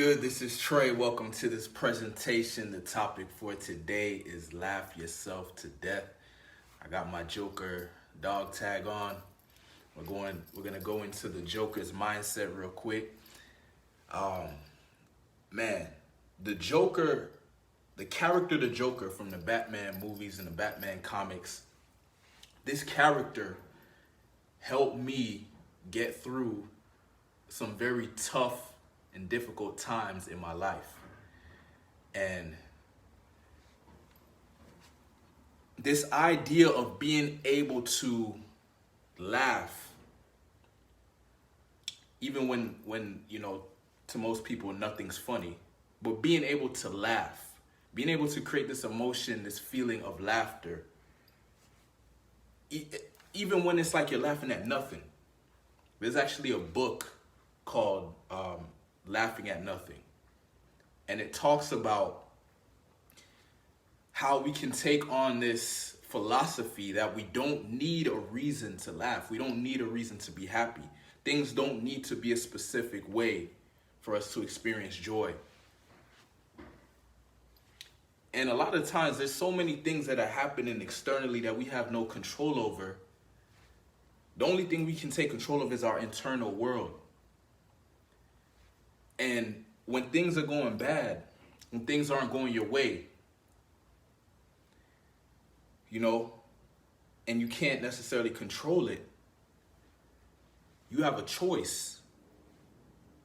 good? This is Trey. Welcome to this presentation. The topic for today is laugh yourself to death. I got my Joker dog tag on. We're gonna go into the Joker's mindset real quick. Man, the Joker, the character the Joker from the Batman movies and the Batman comics, this character helped me get through some very tough and difficult times in my life. And this idea of being able to laugh, even when to most people nothing's funny, but being able to laugh, being able to create this emotion, this feeling of laughter, even when it's like you're laughing at nothing. There's actually a book called Laughing at Nothing. And it talks about how we can take on this philosophy that we don't need a reason to laugh. We don't need a reason to be happy. Things don't need to be a specific way for us to experience joy. And a lot of times there's so many things that are happening externally that we have no control over. The only thing we can take control of is our internal world. And when things are going bad, when things aren't going your way, and you can't necessarily control it, you have a choice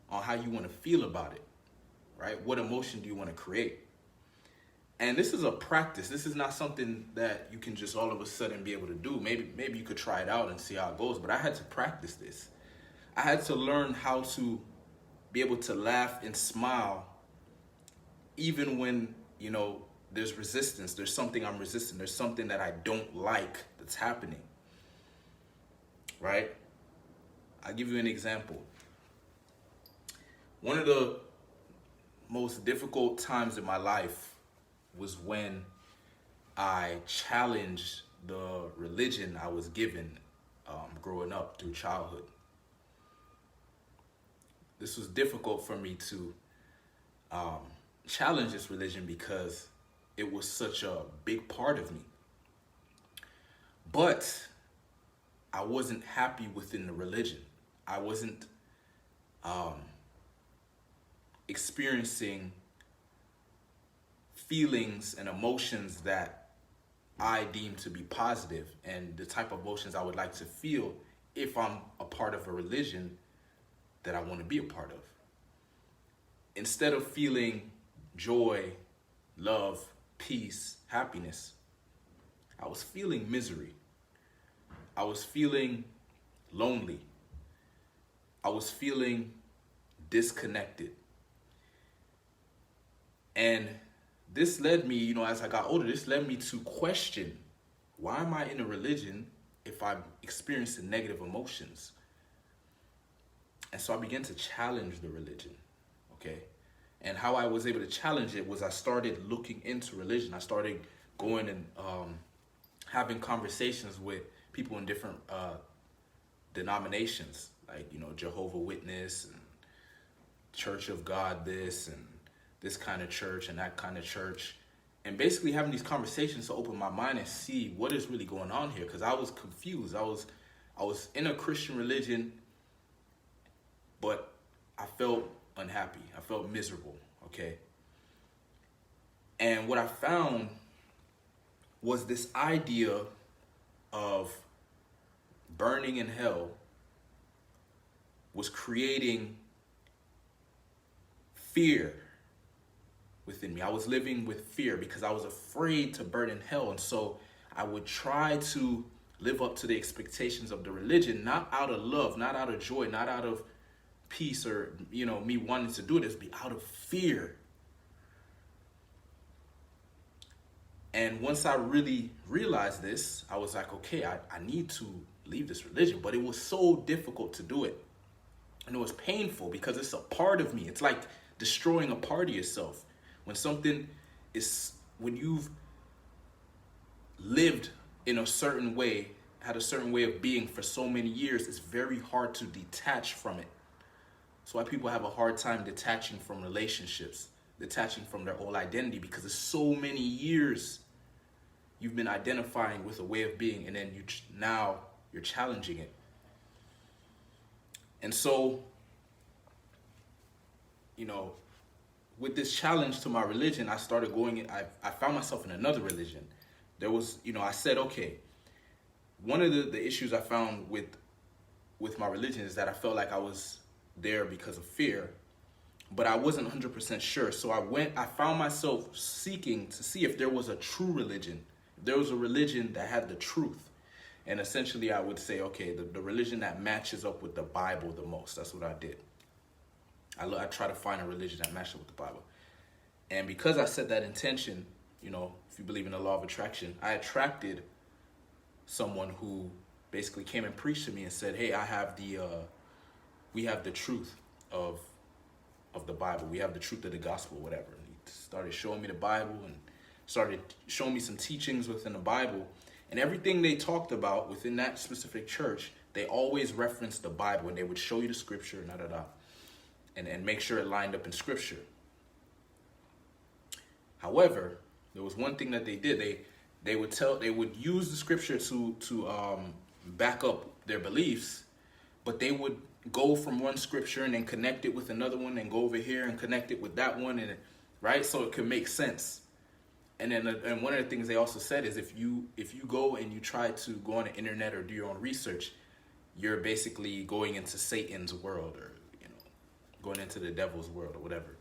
on how you want to feel about it, right? What emotion do you want to create? And this is a practice. This is not something that you can just all of a sudden be able to do. Maybe you could try it out and see how it goes, but I had to practice this. I had to learn how to be able to laugh and smile even when, there's resistance. There's something I'm resisting. There's something that I don't like that's happening, right? I'll give you an example. One of the most difficult times in my life was when I challenged the religion I was given growing up through childhood. This was difficult for me to challenge this religion because it was such a big part of me. But I wasn't happy within the religion. I wasn't experiencing feelings and emotions that I deem to be positive and the type of emotions I would like to feel if I'm a part of a religion that I want to be a part of. Instead of feeling joy, love, peace, happiness, I was feeling misery. I was feeling lonely. I was feeling disconnected. And this led me, as I got older, this led me to question, why am I in a religion if I'm experiencing negative emotions? And so I began to challenge the religion, okay? And how I was able to challenge it was I started looking into religion. I started going and having conversations with people in different denominations, like, Jehovah's Witness and Church of God this and this kind of church and that kind of church. And basically having these conversations to open my mind and see what is really going on here. Because I was confused. I was in a Christian religion, but I felt unhappy. I felt miserable, okay? And what I found was this idea of burning in hell was creating fear within me. I was living with fear because I was afraid to burn in hell. And so I would try to live up to the expectations of the religion, not out of love, not out of joy, not out of peace or, me wanting to do this, be out of fear. And once I really realized this, I was like, okay, I need to leave this religion. But it was so difficult to do it. And it was painful because it's a part of me. It's like destroying a part of yourself. When you've lived in a certain way, had a certain way of being for so many years, it's very hard to detach from it. That's why people have a hard time detaching from relationships, detaching from their whole identity, because it's so many years you've been identifying with a way of being, and then now you're challenging it. And so, you know, with this challenge to my religion, I started going in, I found myself in another religion. There was, I said, okay, one of the issues I found with my religion is that I felt like I was there because of fear, but I wasn't 100% sure. So I found myself seeking to see if there was a true religion, if there was a religion that had the truth. And essentially I would say, okay, the religion that matches up with the Bible the most. That's what I did. I try to find a religion that matches up with the Bible. And because I set that intention, if you believe in the law of attraction, I attracted someone who basically came and preached to me and said, hey, we have the truth of the Bible. We have the truth of the gospel, whatever. And he started showing me the Bible and started showing me some teachings within the Bible. And everything they talked about within that specific church, they always referenced the Bible, and they would show you the scripture, and make sure it lined up in scripture. However, there was one thing that they did. They would use the scripture to back up their beliefs, but they would go from one scripture and then connect it with another one, and go over here and connect it with that one, and right, so it could make sense. And then and one of the things they also said is if you go and you try to go on the internet or do your own research, you're basically going into Satan's world, or going into the devil's world, or whatever.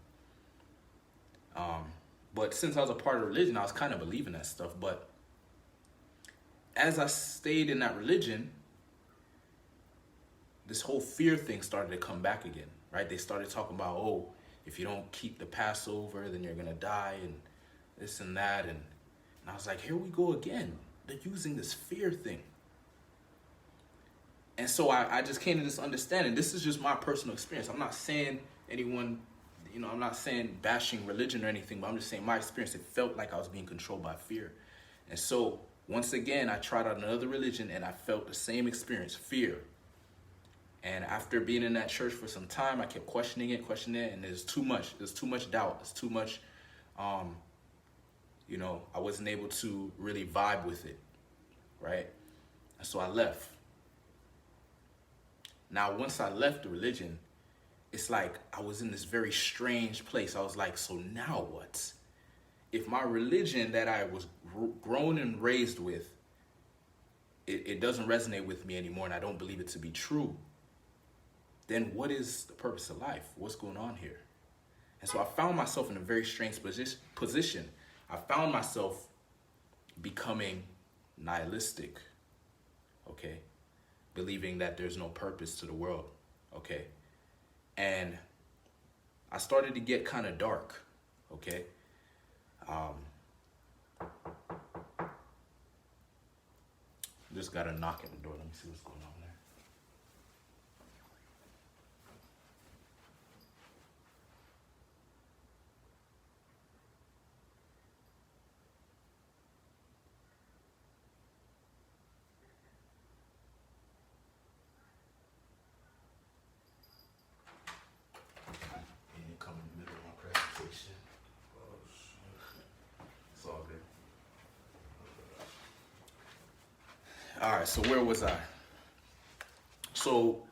But since I was a part of religion, I was kind of believing that stuff. But as I stayed in that religion, this whole fear thing started to come back again, right? They started talking about, oh, if you don't keep the Passover, then you're gonna die, and this and that. And I was like, here we go again. They're using this fear thing. And so I just came to this understanding. This is just my personal experience. I'm not saying anyone, I'm not saying bashing religion or anything, but I'm just saying my experience. It felt like I was being controlled by fear. And so once again, I tried out another religion, and I felt the same experience, fear. And after being in that church for some time, I kept questioning it, and there's too much doubt. There's too much, I wasn't able to really vibe with it, right? And so I left. Now, once I left the religion, it's like I was in this very strange place. I was like, so now what? If my religion that I was grown and raised with, it doesn't resonate with me anymore, and I don't believe it to be true, then what is the purpose of life? What's going on here? And so I found myself in a very strange position. I found myself becoming nihilistic, okay? Believing that there's no purpose to the world, okay? And I started to get kind of dark, okay? Just got a knock at the door. Let me see what's going on there. All right, so where was I? So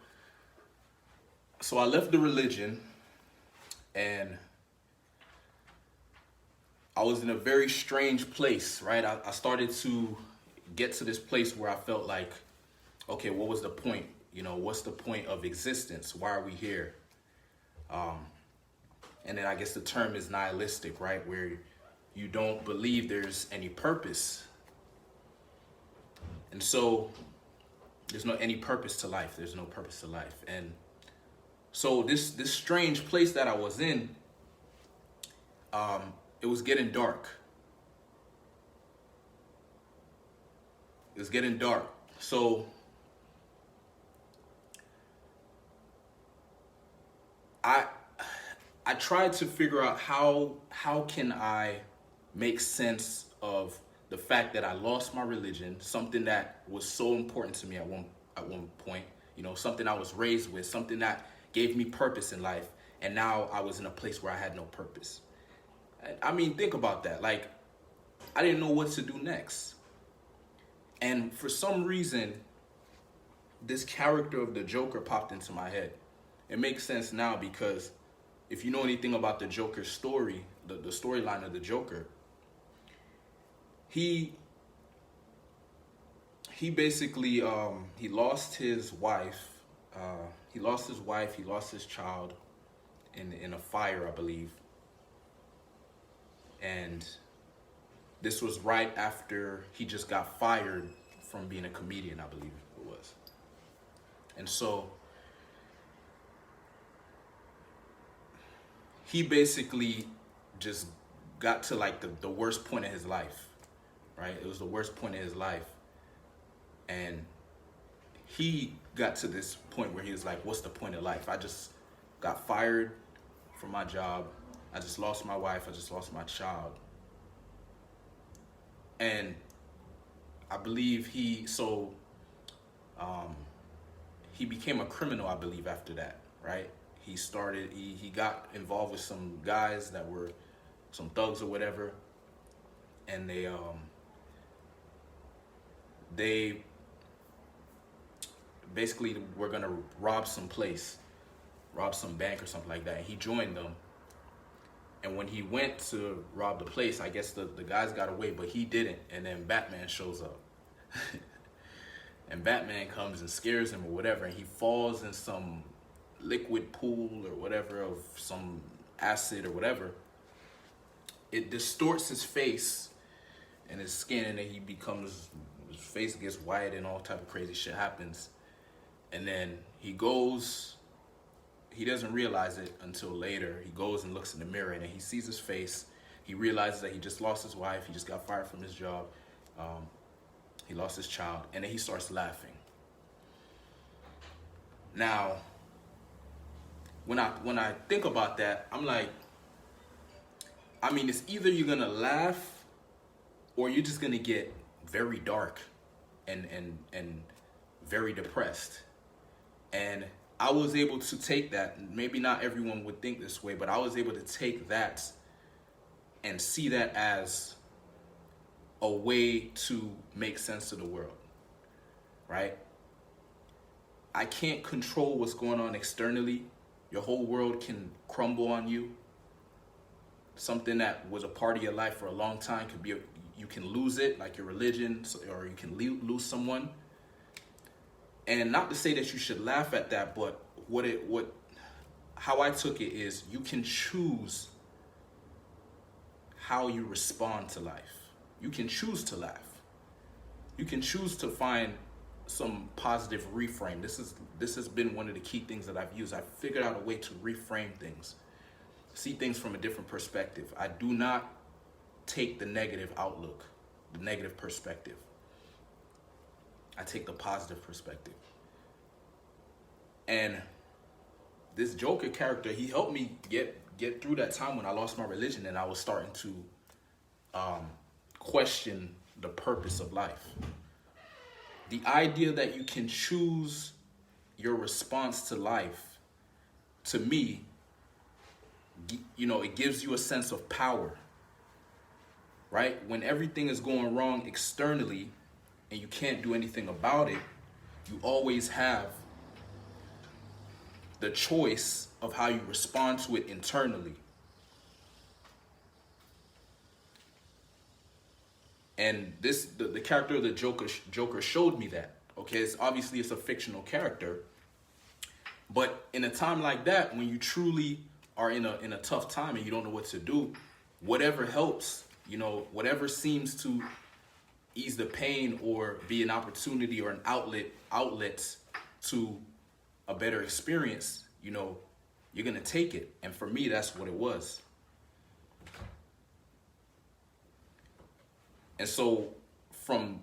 I left the religion, and I was in a very strange place, right? I started to get to this place where I felt like, okay, what was the point? What's the point of existence? Why are we here? And then I guess the term is nihilistic, right? Where you don't believe there's any purpose. And so there's no any purpose to life. There's no purpose to life. And so this strange place that I was in, it was getting dark. It was getting dark. So I tried to figure out how can I make sense of the fact that I lost my religion, something that was so important to me at one point, something I was raised with, something that gave me purpose in life, and now I was in a place where I had no purpose. I mean, think about that. Like, I didn't know what to do next. And for some reason, this character of the Joker popped into my head. It makes sense now because if you know anything about the Joker's story, the storyline of the Joker, he basically he lost his wife. He lost his child in a fire, I believe. And this was right after he just got fired from being a comedian, I believe it was. And so he basically just got to like the worst point of his life, right? It was the worst point of his life. And he got to this point where he was like, what's the point of life? I just got fired from my job. I just lost my wife. I just lost my child. And I believe he became a criminal, I believe, after that, right? He got involved with some guys that were some thugs or whatever. And they basically were gonna rob some bank or something like that. And he joined them. And when he went to rob the place, I guess the guys got away, but he didn't. And then Batman shows up. And Batman comes and scares him or whatever, and he falls in some liquid pool or whatever of some acid or whatever. It distorts his face and his skin, and then his face gets white and all type of crazy shit happens. And then he doesn't realize it until later. He goes and looks in the mirror, and then he sees his face. He realizes that he just lost his wife. He just got fired from his job. He lost his child, and then he starts laughing. Now, when I think about that, I'm like, I mean, it's either you're gonna laugh or you're just gonna get very dark and very depressed. And I was able to take that. Maybe not everyone would think this way, but I was able to take that and see that as a way to make sense of the world, right? I can't control what's going on externally. Your whole world can crumble on you. Something that was a part of your life for a long time you can lose it, like your religion, or you can lose someone. And not to say that you should laugh at that, but how I took it is you can choose how you respond to life. You can choose to laugh. You can choose to find some positive reframe. This has been one of the key things that I've used. I've figured out a way to reframe things, see things from a different perspective. I do not take the negative outlook, the negative perspective. I take the positive perspective. And this Joker character, he helped me get through that time when I lost my religion and I was starting to question the purpose of life. The idea that you can choose your response to life, to me, it gives you a sense of power, right? When everything is going wrong externally and you can't do anything about it, you always have the choice of how you respond to it internally. And the character of the Joker showed me that. Okay, it's a fictional character, but in a time like that, when you truly are in a tough time and you don't know what to do, whatever helps, whatever seems to ease the pain or be an opportunity or an outlet to a better experience, you're gonna take it. And for me, that's what it was. And so from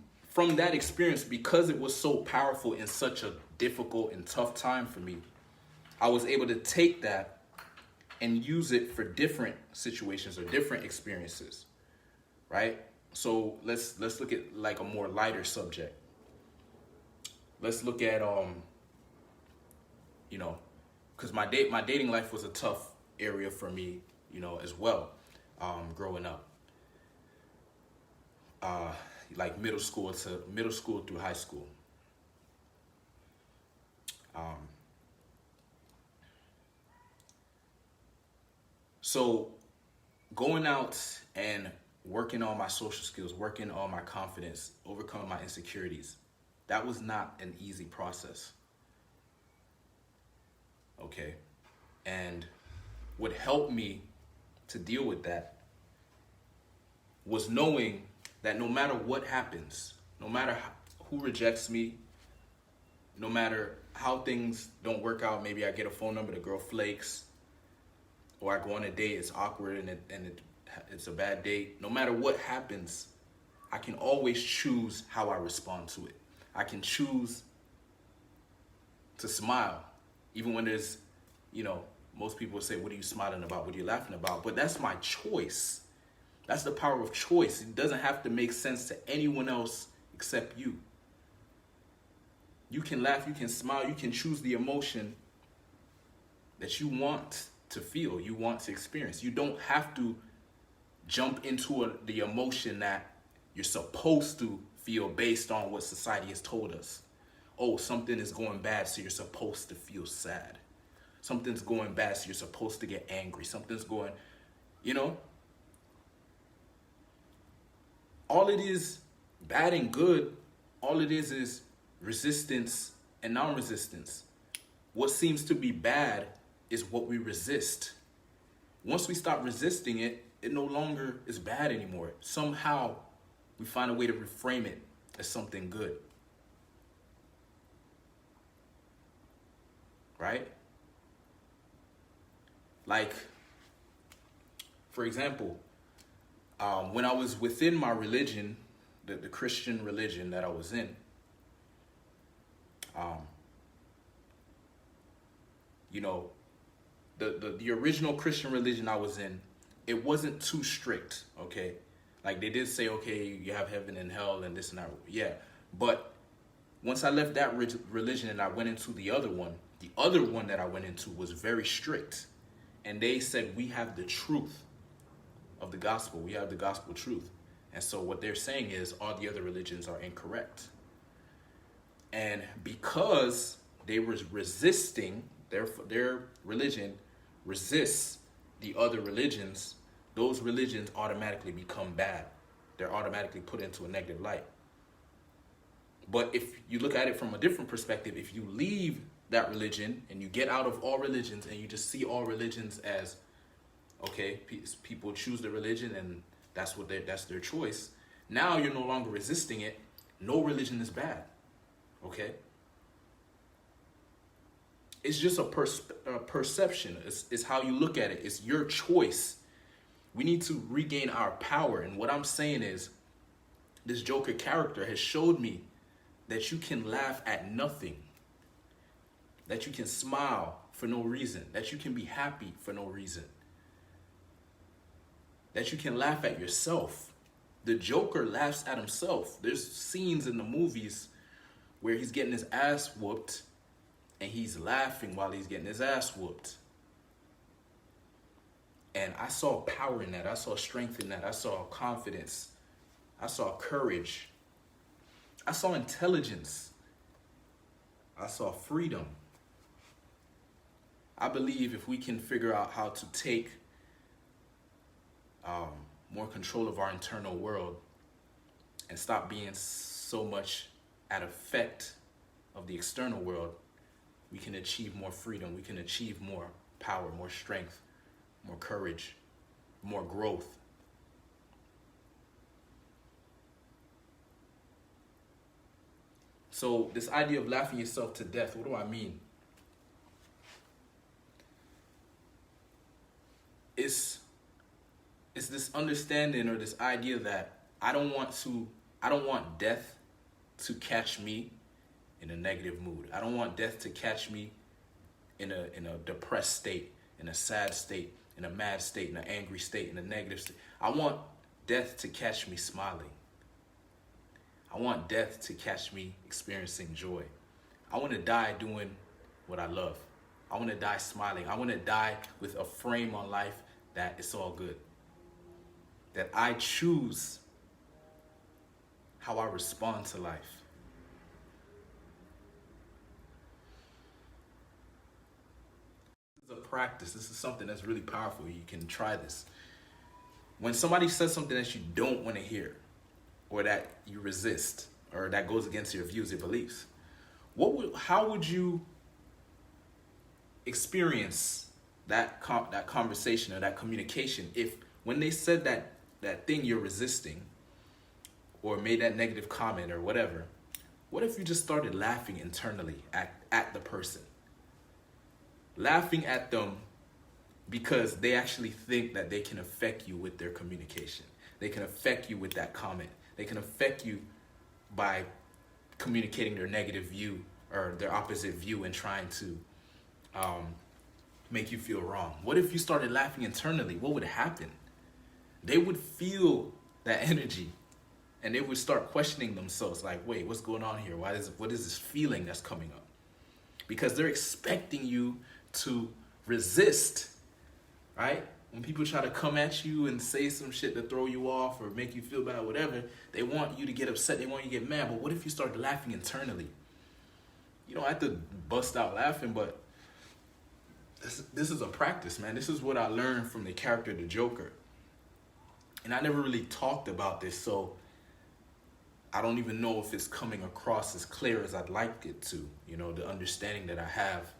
that experience, because it was so powerful in such a difficult and tough time for me, I was able to take that and use it for different situations or different experiences, right? So let's look at like a more lighter subject. Let's look at because my dating life was a tough area for me, you know, as well, growing up. Like middle school through high school. So going out and working on my social skills, working on my confidence, overcoming my insecurities, that was not an easy process. Okay. And what helped me to deal with that was knowing that no matter what happens, no matter who rejects me, no matter how things don't work out, maybe I get a phone number, the girl flakes, or I go on a date, it's awkward and it's a bad date. No matter what happens, I can always choose how I respond to it. I can choose to smile, even when there's, you know, most people say, what are you smiling about? What are you laughing about? But that's my choice. That's the power of choice. It doesn't have to make sense to anyone else except you. You can laugh, you can smile, you can choose the emotion that you want to feel, you want to experience. You don't have to jump into the emotion that you're supposed to feel based on what society has told us. Oh, something is going bad, so you're supposed to feel sad. Something's going bad, so you're supposed to get angry. Something's going, you know? All it is, bad and good, all it is resistance and non-resistance. What seems to be bad is what we resist. Once we stop resisting it, it no longer is bad anymore. Somehow we find a way to reframe it as something good. Right? Like, for example, when I was within my religion, the Christian religion that I was in, you know, the original Christian religion I was in, it wasn't too strict, okay? Like they did say, okay, you have heaven and hell and this and that, yeah. But once I left that religion and I went into the other one that I went into was very strict. And they said, we have the truth of the gospel. We have the gospel truth. And so what they're saying is all the other religions are incorrect. And because they were resisting, their religion resists the other religions, those religions automatically become bad. They're automatically put into a negative light. But if you look at it from a different perspective, if you leave that religion and you get out of all religions and you just see all religions as, okay, people choose the religion and that's their choice. Now you're no longer resisting it. No religion is bad. Okay? It's just a perception. It's how you look at it. It's your choice. We need to regain our power. And what I'm saying is, this Joker character has showed me that you can laugh at nothing. That you can smile for no reason. That you can be happy for no reason. That you can laugh at yourself. The Joker laughs at himself. There's scenes in the movies where he's getting his ass whooped and he's laughing while he's getting his ass whooped. And I saw power in that. I saw strength in that. I saw confidence. I saw courage. I saw intelligence. I saw freedom. I believe if we can figure out how to take more control of our internal world and stop being so much at effect of the external world, we can achieve more freedom. We can achieve more power, more strength, more courage, more growth. So this idea of laughing yourself to death, what do I mean? It's this understanding or this idea that I don't want death to catch me in a negative mood. I don't want death to catch me in a depressed state, in a sad state, in a mad state, in an angry state, in a negative state. I want death to catch me smiling. I want death to catch me experiencing joy. I want to die doing what I love. I want to die smiling. I want to die with a frame on life that it's all good. That I choose how I respond to life. This is a practice. This is something that's really powerful. You can try this. When somebody says something that you don't want to hear, or that you resist, or that goes against your views or beliefs, how would you experience that conversation or that communication if, when they said that thing you're resisting, or made that negative comment or whatever, what if you just started laughing internally at the person? Laughing at them because they actually think that they can affect you with their communication. They can affect you with that comment. They can affect you by communicating their negative view or their opposite view and trying to make you feel wrong. What if you started laughing internally? What would happen? They would feel that energy and they would start questioning themselves like, wait, what's going on here? What is this feeling that's coming up? Because they're expecting you to resist, right? When people try to come at you and say some shit to throw you off or make you feel bad or whatever, they want you to get upset, they want you to get mad. But what if you start laughing internally? You don't have to bust out laughing, but this is a practice, man. This is what I learned from the character, the Joker. And I never really talked about this, so I don't even know if it's coming across as clear as I'd like it to. You know, the understanding that I have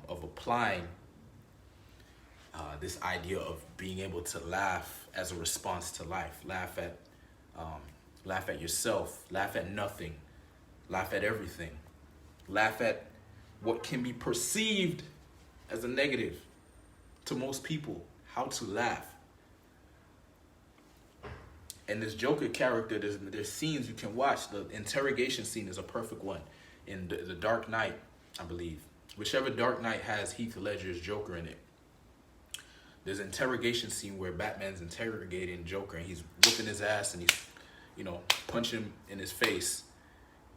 of applying this idea of being able to laugh as a response to life. Laugh at yourself. Laugh at nothing. Laugh at everything. Laugh at what can be perceived as a negative to most people. How to laugh. And this Joker character, there's scenes you can watch. The interrogation scene is a perfect one in the Dark Knight, I believe. Whichever Dark Knight has Heath Ledger's Joker in it. There's an interrogation scene where Batman's interrogating Joker and he's whooping his ass and he's, you know, punching him in his face.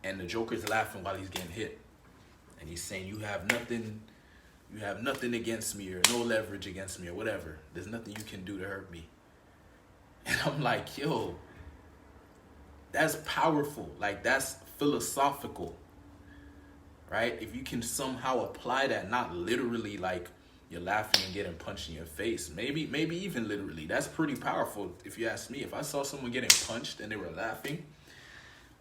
And the Joker's laughing while he's getting hit. And he's saying, you have nothing against me, or no leverage against me, or whatever. There's nothing you can do to hurt me. And I'm like, yo, that's powerful. Like, that's philosophical, right? If you can somehow apply that, not literally like you're laughing and getting punched in your face, maybe even literally, that's pretty powerful if you ask me. If I saw someone getting punched and they were laughing,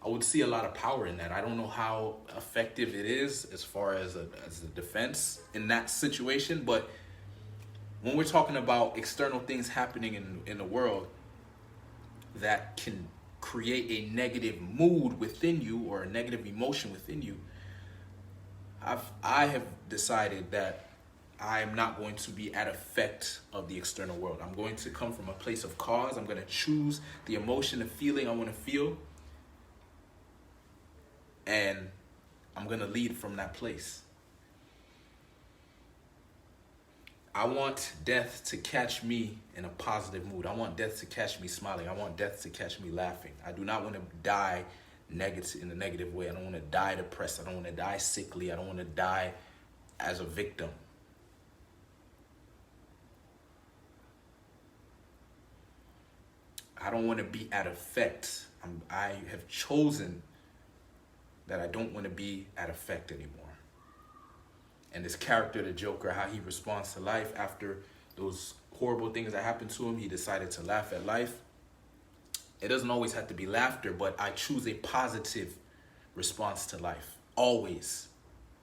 I would see a lot of power in that. I don't know how effective it is as far as a defense in that situation, but when we're talking about external things happening in the world that can create a negative mood within you or a negative emotion within you, I have decided that I'm not going to be at effect of the external world. I'm going to come from a place of cause. I'm going to choose the emotion, the feeling I want to feel, and I'm going to lead from that place. I want death to catch me in a positive mood. I want death to catch me smiling. I want death to catch me laughing. I do not want to die in a negative way. I don't want to die depressed. I don't want to die sickly. I don't want to die as a victim. I don't want to be at effect. I have chosen that I don't want to be at effect anymore. And this character, the Joker, how he responds to life after those horrible things that happened to him, he decided to laugh at life. It doesn't always have to be laughter, but I choose a positive response to life. Always.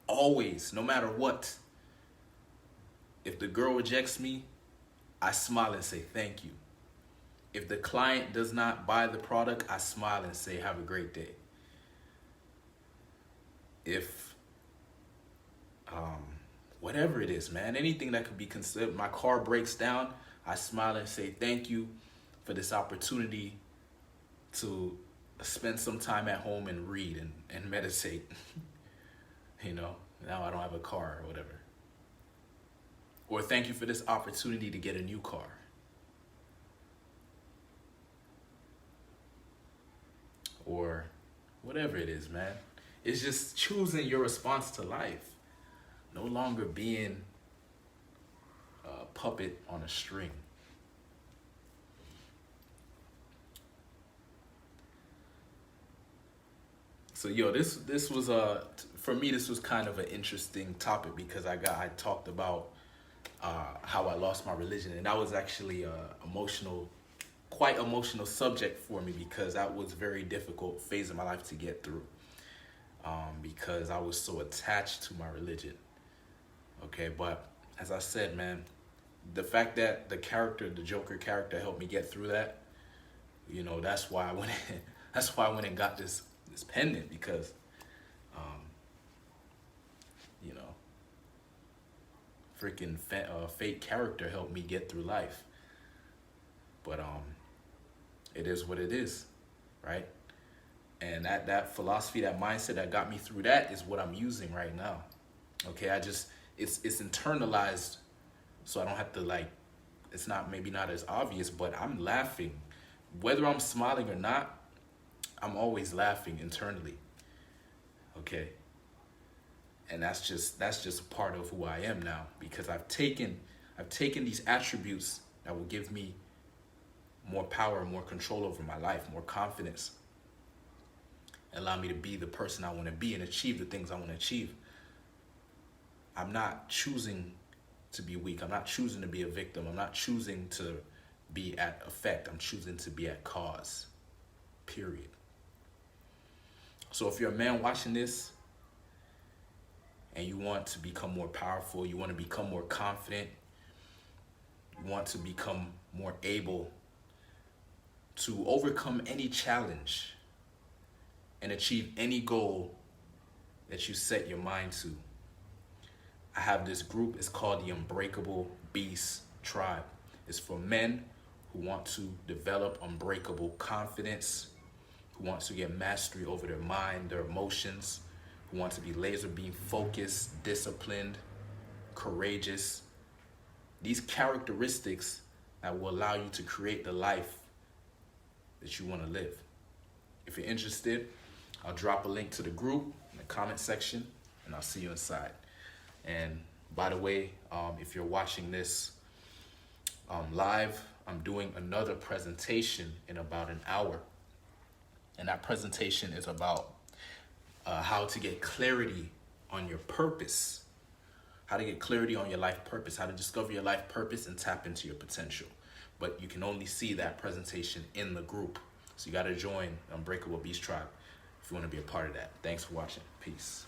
Always. No matter what. If the girl rejects me, I smile and say thank you. If the client does not buy the product, I smile and say have a great day. If whatever it is, man, anything that could be considered, my car breaks down, I smile and say thank you for this opportunity to spend some time at home and read and meditate. You know, now I don't have a car or whatever. Or thank you for this opportunity to get a new car. Or whatever it is, man. It's just choosing your response to life. No longer being a puppet on a string. So yo, this was for me, this was kind of an interesting topic because I talked about how I lost my religion, and that was actually a quite emotional subject for me because that was a very difficult phase of my life to get through. Because I was so attached to my religion. Okay, but as I said, man, the fact that the Joker character, helped me get through that, that's why I went. That's why I went and got this pendant because, um, you know, fake character helped me get through life. But it is what it is, right? And that philosophy, that mindset that got me through that is what I'm using right now. Okay, it's internalized, so I don't have to it's not maybe not as obvious, but I'm laughing. Whether I'm smiling or not, I'm always laughing internally. Okay. And that's just a part of who I am now because I've taken these attributes that will give me more power, more control over my life, more confidence, allow me to be the person I want to be and achieve the things I want to achieve. I'm not choosing to be weak. I'm not choosing to be a victim. I'm not choosing to be at effect. I'm choosing to be at cause. Period. So if you're a man watching this and you want to become more powerful, you want to become more confident, you want to become more able to overcome any challenge and achieve any goal that you set your mind to, I have this group. It's called the Unbreakable Beast Tribe. It's for men who want to develop unbreakable confidence, who wants to get mastery over their mind, their emotions, who want to be laser beam focused, disciplined, courageous. These characteristics that will allow you to create the life that you want to live. If you're interested, I'll drop a link to the group in the comment section, and I'll see you inside. And by the way, if you're watching this live, I'm doing another presentation in about an hour. And that presentation is about how to get clarity on your purpose, how to get clarity on your life purpose, how to discover your life purpose and tap into your potential. But you can only see that presentation in the group. So you got to join Unbreakable Beast Tribe if you want to be a part of that. Thanks for watching. Peace.